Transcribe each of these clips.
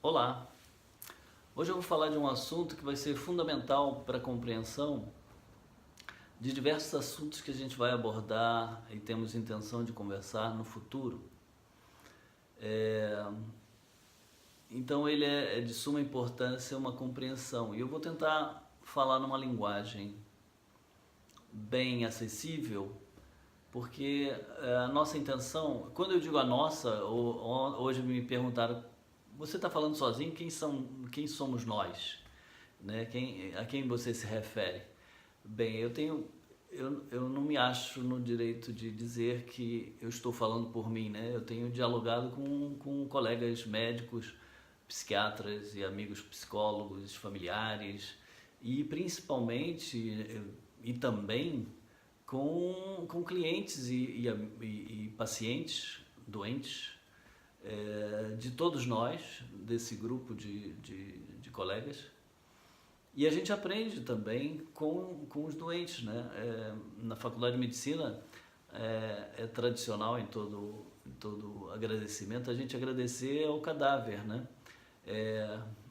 Olá! Hoje eu vou falar de um assunto que vai ser fundamental para a compreensão de diversos assuntos que a gente vai abordar e temos intenção de conversar no futuro. Então ele é de suma importância uma compreensão e eu vou tentar falar numa linguagem bem acessível, porque a nossa intenção, quando eu digo a nossa, hoje me perguntaram: você está falando sozinho? Quem somos nós? Né? A quem você se refere? Bem, eu não me acho no direito de dizer que eu estou falando por mim, né? Eu tenho dialogado com colegas médicos, psiquiatras e amigos psicólogos, familiares e principalmente e também com clientes e pacientes doentes, de todos nós, desse grupo de colegas. E a gente aprende também com os doentes, né? Na faculdade de medicina é tradicional em todo agradecimento a gente agradecer ao cadáver, né?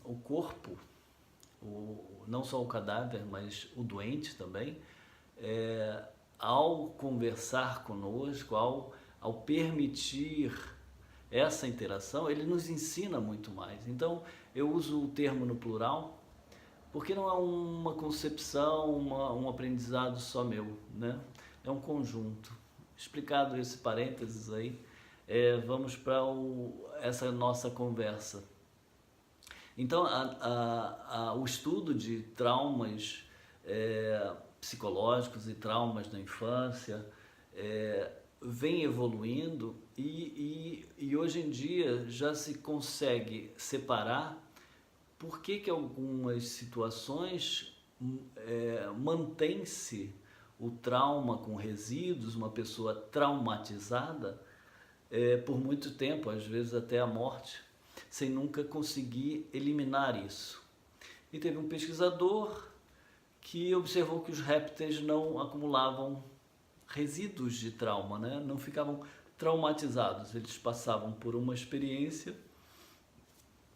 O corpo, não só o cadáver, mas o doente também, ao conversar conosco, ao permitir essa interação, ele nos ensina muito mais. Então eu uso o termo no plural, porque não é uma concepção, um aprendizado só meu, né? É um conjunto. Explicado esse parênteses aí, vamos para essa nossa conversa. Então, o estudo de traumas psicológicos e traumas da infância vem evoluindo e hoje em dia já se consegue separar por que algumas situações mantém-se o trauma com resíduos, uma pessoa traumatizada por muito tempo, às vezes até a morte, sem nunca conseguir eliminar isso. E teve um pesquisador que observou que os répteis não acumulavam resíduos de trauma, né? Não ficavam traumatizados, eles passavam por uma experiência,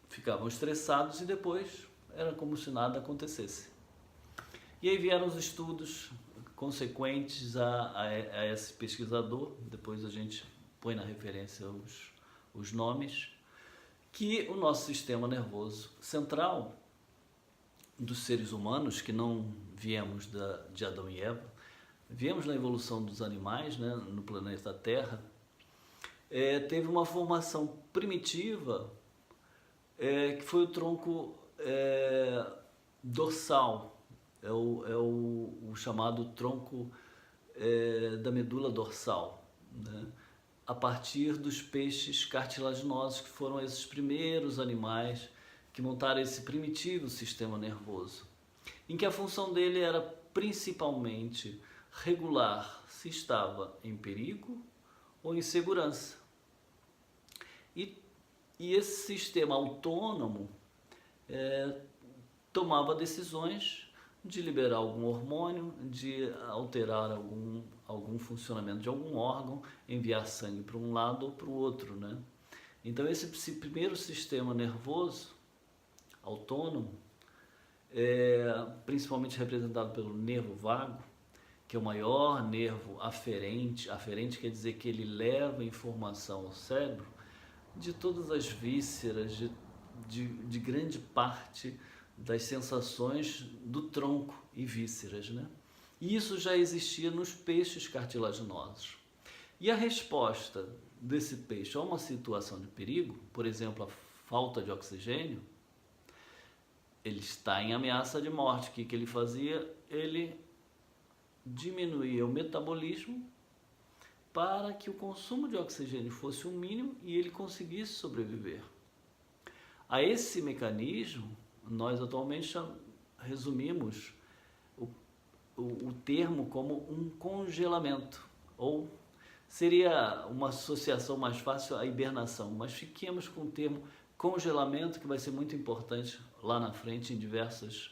ficavam estressados e depois era como se nada acontecesse. E aí vieram os estudos consequentes a esse pesquisador, depois a gente põe na referência os nomes, que o nosso sistema nervoso central dos seres humanos, que não viemos de Adão e Eva, viemos na evolução dos animais, né, no planeta Terra, teve uma formação primitiva, que foi o tronco dorsal, o chamado tronco da medula dorsal, né? A partir dos peixes cartilaginosos, que foram esses primeiros animais que montaram esse primitivo sistema nervoso, em que a função dele era principalmente regular se estava em perigo ou em segurança. E esse sistema autônomo tomava decisões de liberar algum hormônio, de alterar algum funcionamento de algum órgão, enviar sangue para um lado ou para o outro, né? Então esse primeiro sistema nervoso autônomo, principalmente representado pelo nervo vago, que é o maior nervo aferente. Aferente quer dizer que ele leva informação ao cérebro de todas as vísceras, de grande parte das sensações do tronco e vísceras, né? E isso já existia nos peixes cartilaginosos. E a resposta desse peixe a uma situação de perigo, por exemplo, a falta de oxigênio, ele está em ameaça de morte. O que ele fazia? Ele diminuía o metabolismo para que o consumo de oxigênio fosse o mínimo e ele conseguisse sobreviver. A esse mecanismo, nós atualmente resumimos o termo como um congelamento, ou seria uma associação mais fácil à hibernação, mas fiquemos com o termo congelamento, que vai ser muito importante lá na frente em diversas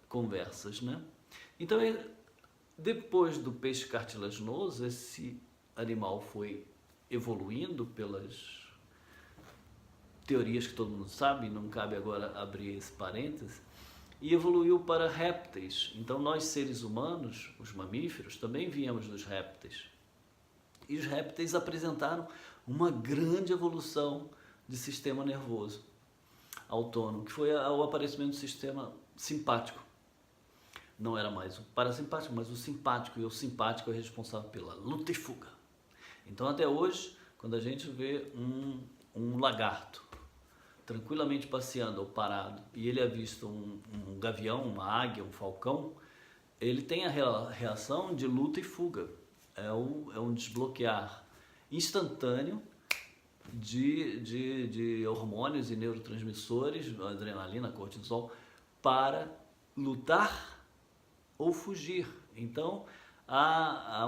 conversas, né? Então, depois do peixe cartilaginoso, esse animal foi evoluindo teorias que todo mundo sabe, não cabe agora abrir esse parêntese, e evoluiu para répteis. Então nós seres humanos, os mamíferos, também viemos dos répteis. E os répteis apresentaram uma grande evolução de sistema nervoso autônomo, que foi o aparecimento do sistema simpático. Não era mais o parasimpático, mas o simpático, e o simpático é responsável pela luta e fuga. Então até hoje, quando a gente vê um lagarto tranquilamente passeando ou parado, e ele avista um gavião, uma águia, um falcão, ele tem a reação de luta e fuga. É um desbloquear instantâneo de hormônios e neurotransmissores, adrenalina, cortisol, para lutar ou fugir. Então, a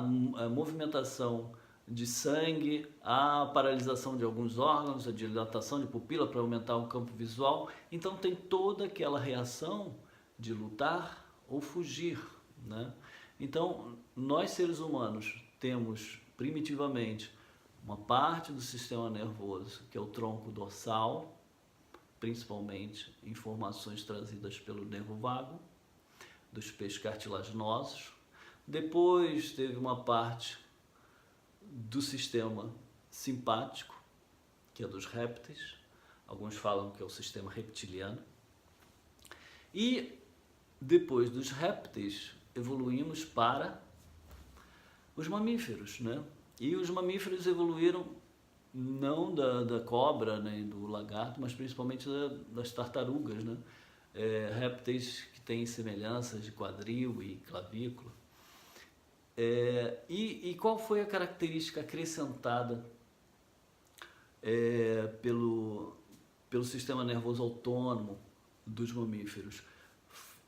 movimentação de sangue, a paralisação de alguns órgãos, a dilatação de pupila para aumentar o campo visual. Então tem toda aquela reação de lutar ou fugir, né? Então nós seres humanos temos primitivamente uma parte do sistema nervoso que é o tronco dorsal, principalmente informações trazidas pelo nervo vago, dos peixes cartilaginosos. Depois teve uma parte do sistema simpático, que é dos répteis, alguns falam que é o sistema reptiliano, e depois dos répteis evoluímos para os mamíferos, né? E os mamíferos evoluíram não da cobra nem do lagarto, mas principalmente das tartarugas, né? Répteis que têm semelhanças de quadril e clavícula. E qual foi a característica acrescentada pelo sistema nervoso autônomo dos mamíferos?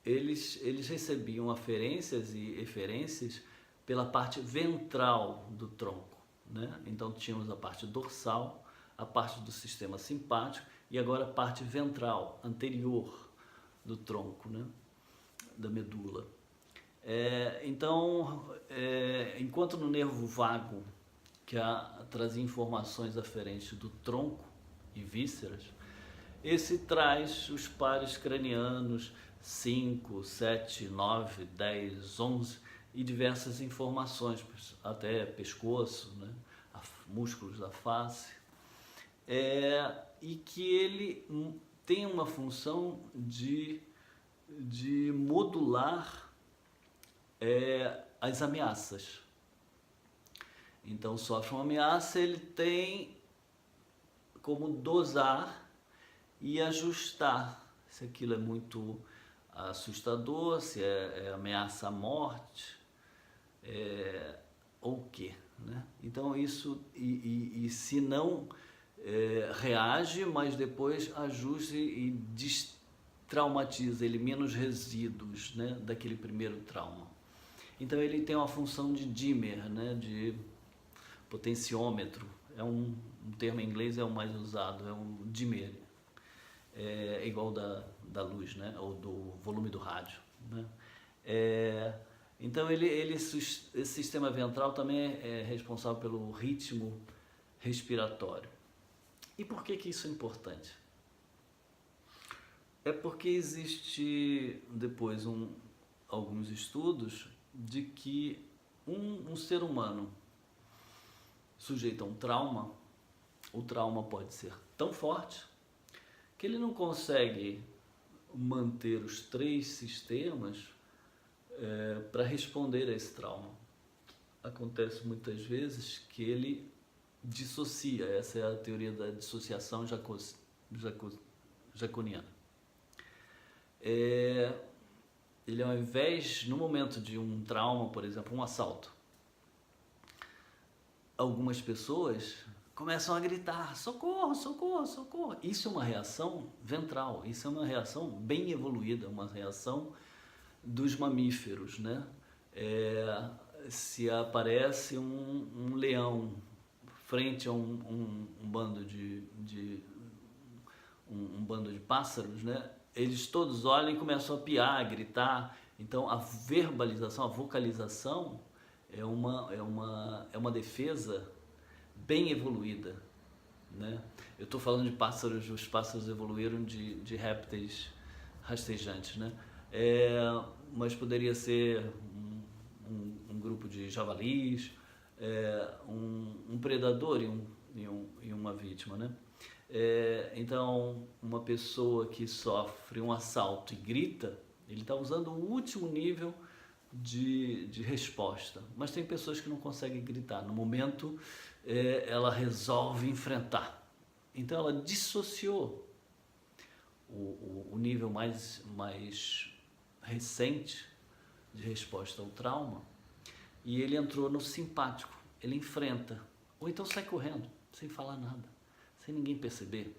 Eles recebiam aferências e eferências pela parte ventral do tronco, né? Então tínhamos a parte dorsal, a parte do sistema simpático e agora a parte ventral, anterior do tronco, né? Da medula. Enquanto no nervo vago, que trazia informações aferentes do tronco e vísceras, esse traz os pares cranianos 5, 7, 9, 10, 11 e diversas informações, até pescoço, né? Músculos da face, e que ele tem uma função de modular as ameaças. Então sofre uma ameaça, ele tem como dosar e ajustar se aquilo é muito assustador, se é ameaça à morte, ou o quê, né? Então isso, e se não reage, mas depois ajuste e destraumatiza, elimina os resíduos, né, daquele primeiro trauma. Então ele tem uma função de dimmer, né, de potenciômetro, é um termo em inglês, é o mais usado, é um dimmer, igual da luz, né, ou do volume do rádio, né? Então esse sistema ventral também é responsável pelo ritmo respiratório. E por que isso é importante? É porque existe depois alguns estudos de que um ser humano sujeito a um trauma, o trauma pode ser tão forte que ele não consegue manter os 3 sistemas para responder a esse trauma. Acontece muitas vezes que ele dissocia, essa é a teoria da dissociação jaconiana. Ele, ao invés, no momento de um trauma, por exemplo, um assalto, algumas pessoas começam a gritar: socorro, socorro, socorro. Isso é uma reação ventral, isso é uma reação bem evoluída, uma reação dos mamíferos, né? Se aparece um leão frente a um bando um bando de pássaros, né? Eles todos olham e começam a piar, a gritar. Então a verbalização, a vocalização é uma defesa bem evoluída, né? Eu estou falando de pássaros, os pássaros evoluíram de répteis rastejantes, né? Mas poderia ser um grupo de javalis, um predador e uma vítima, né? Então, uma pessoa que sofre um assalto e grita, ele está usando o último nível de resposta. Mas tem pessoas que não conseguem gritar. No momento, ela resolve enfrentar. Então, ela dissociou o nível mais recente de resposta ao trauma e ele entrou no simpático. Ele enfrenta, ou então sai correndo, sem falar nada, sem ninguém perceber.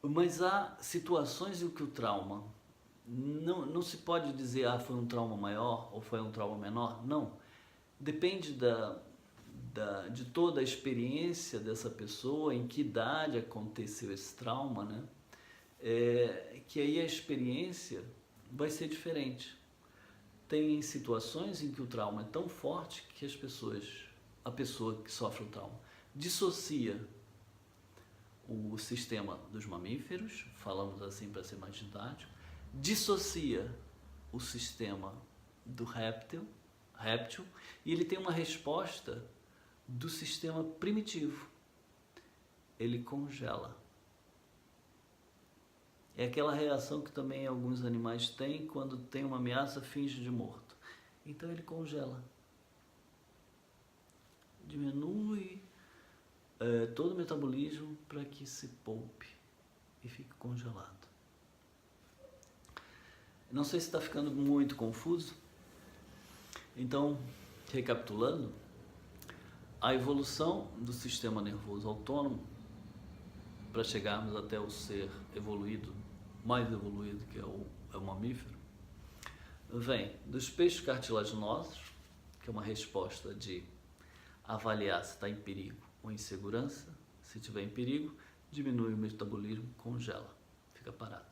Mas há situações em que o trauma não se pode dizer foi um trauma maior ou foi um trauma menor. Não, depende de toda a experiência dessa pessoa, em que idade aconteceu esse trauma, né? Que aí a experiência vai ser diferente. Tem situações em que o trauma é tão forte que a pessoa que sofre o trauma dissocia o sistema dos mamíferos, falamos assim para ser mais didático, dissocia o sistema do réptil, e ele tem uma resposta do sistema primitivo. Ele congela. É aquela reação que também alguns animais têm quando tem uma ameaça, finge de morto. Então ele congela. Diminui todo o metabolismo para que se poupe e fique congelado. Não sei se está ficando muito confuso. Então, recapitulando, a evolução do sistema nervoso autônomo para chegarmos até o ser evoluído, mais evoluído, que é o mamífero, vem dos peixes cartilaginosos, que é uma resposta de avaliar se está em perigo ou em segurança. Se estiver em perigo, diminui o metabolismo, congela, fica parado.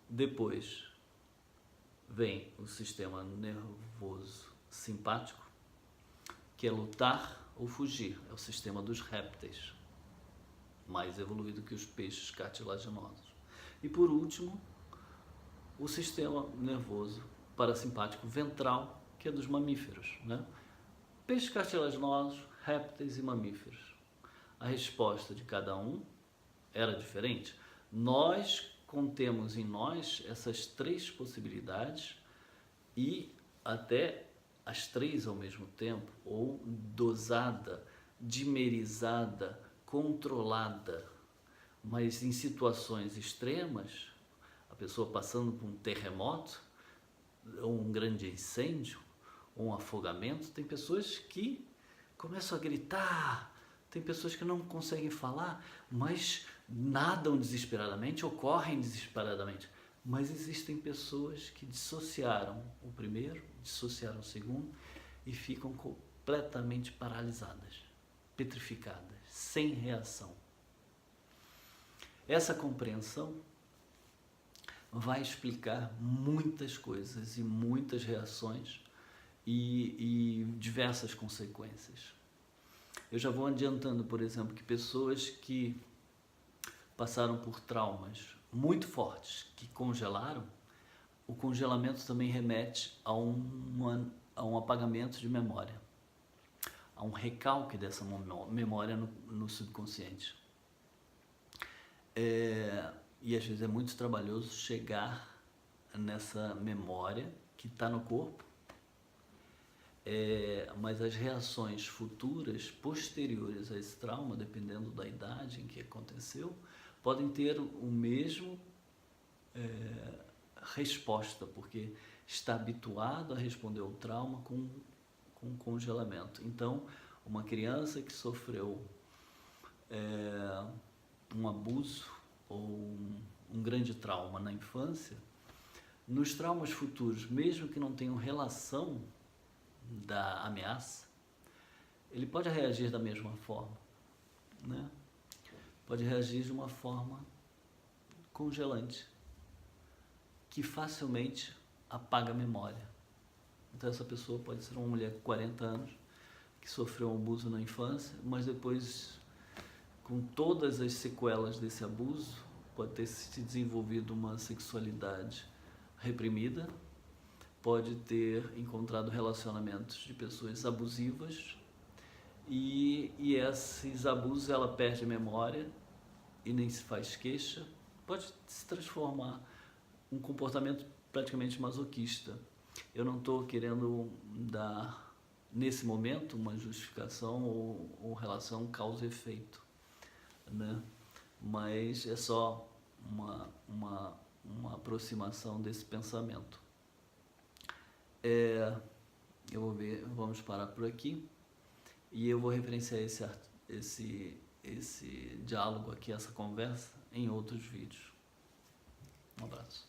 Depois vem o sistema nervoso simpático, que é lutar ou fugir, é o sistema dos répteis, mais evoluído que os peixes cartilaginosos. E por último, o sistema nervoso parasimpático ventral, que é dos mamíferos, né? Peixes cartilaginosos, répteis e mamíferos. A resposta de cada um era diferente. Nós contemos em nós essas três possibilidades e até as três ao mesmo tempo, ou dosada, dimerizada, controlada. Mas em situações extremas, a pessoa passando por um terremoto, ou um grande incêndio, ou um afogamento, tem pessoas que começam a gritar, tem pessoas que não conseguem falar, mas nadam desesperadamente ou correm desesperadamente. Mas existem pessoas que dissociaram o primeiro, dissociaram o segundo e ficam completamente paralisadas, petrificadas, sem reação. Essa compreensão vai explicar muitas coisas e muitas reações e diversas consequências. Eu já vou adiantando, por exemplo, que pessoas que passaram por traumas muito fortes, que congelaram, o congelamento também remete a um apagamento de memória, a um recalque dessa memória no subconsciente. E às vezes é muito trabalhoso chegar nessa memória que está no corpo, mas as reações futuras, posteriores a esse trauma, dependendo da idade em que aconteceu, podem ter o mesmo resposta, porque está habituado a responder ao trauma com congelamento. Então, uma criança que sofreu um abuso ou um grande trauma na infância, nos traumas futuros, mesmo que não tenham relação da ameaça, ele pode reagir da mesma forma, né? Pode reagir de uma forma congelante, que facilmente apaga a memória. Então essa pessoa pode ser uma mulher com 40 anos, que sofreu um abuso na infância, mas depois, com todas as sequelas desse abuso, pode ter se desenvolvido uma sexualidade reprimida, pode ter encontrado relacionamentos de pessoas abusivas e esses abusos ela perde a memória e nem se faz queixa, pode se transformar um comportamento praticamente masoquista. Eu não estou querendo dar, nesse momento, uma justificação ou relação causa e efeito, né? Mas é só uma aproximação desse pensamento. Eu vou ver, vamos parar por aqui e eu vou referenciar esse diálogo aqui, essa conversa, em outros vídeos. Um abraço.